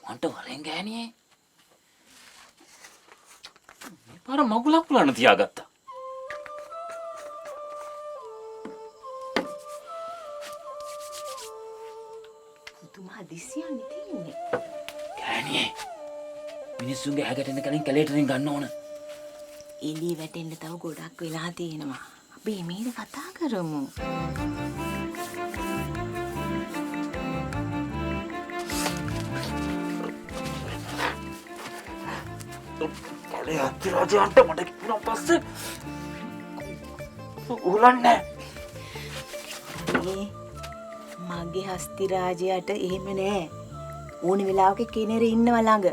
මන්ට වරෙන් ගෑණියේ මේ පාර මගුලක් පුලන්න තියාගත්තා. පුදුම හදිස්සියක් තියෙන්නේ. ගෑණියේ මිනිස්සුන්ගේ ඇඟට එන කලින් කැලේටරින් ගන්න ඕන. එළිය වැටෙන්න තව ගොඩක් වෙලා තියෙනවා. අපි මේක කතා කරමු. කැලේ අධිරාජයන්ට මට කිව්වන් පස්සේ උලන්නේ මගේ හස්ති රාජයාට එහෙම නෑ. ඕන වෙලාවක කෙනෙක් ඉන්නවා ළඟ.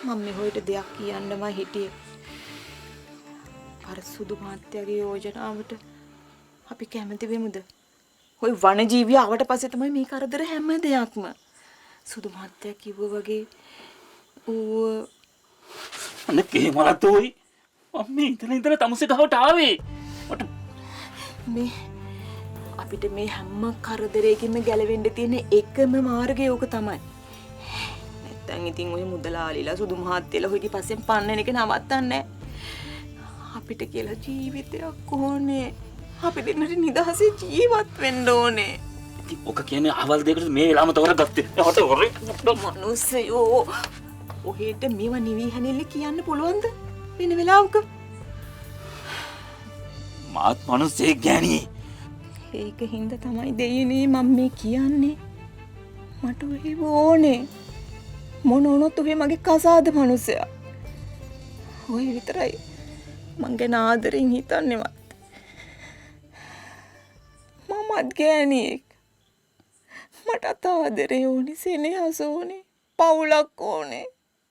මම මෙහොයට දෙයක් කියන්නම හිටියේ. අර සුදු මාත්‍යාගේ යෝජනාවට අපි කැමති වෙමුද? ඔය වනජීවිය ආවට පස්සේ තමයි මේ කරදර හැම දෙයක්ම. සුදු මාත්‍යා කිව්වා වගේ ඌ අනේ මලත් ඔයි මම මේ ඉඳලා තමුසේ ගහවට ආවේ. මේ අපිට මේ හැම කරදරයකින්ම ගැලවෙන්න තියෙන එකම මාර්ගය ඕක තමයි. නැත්තම් ඉතින් ඔය මුදලාලිලා සුදු මහත්තයලා හොයකි පස්සෙන් පන්නන එක නවත්තන්නේ. අපිට කියලා ජීවිතයක් ඕනේ. අපි දෙන්නට නිදහසේ ජීවත් වෙන්න ඕනේ. ඉතින් ඔක කියන්නේ අවල් දෙයකට මේ වෙලාවම තවරගත්තේ. හොට හොරේ මනුස්සයෝ ඔහෙට මේව නිවි හැනෙල්ල කියන්න පුළුවන්ද? වෙන වෙලාවක මාත් මනුස්සයෙක් ගෑණියේ. ඒක හින්දා තමයි දෙයියනේ මම මේ කියන්නේ. මට ඔහෙව ඕනේ. මොන වුණොත් ඔහෙ මගේ කසාද මනුස්සයා. ඔය විතරයි මං ගැන ආදරෙන් හිතන්නේවත්. මමත් ගෑණියෙක්. මටත් ආදරේ ඕනේ, සෙනෙහස ඕනේ, පවුලක් ඕනේ.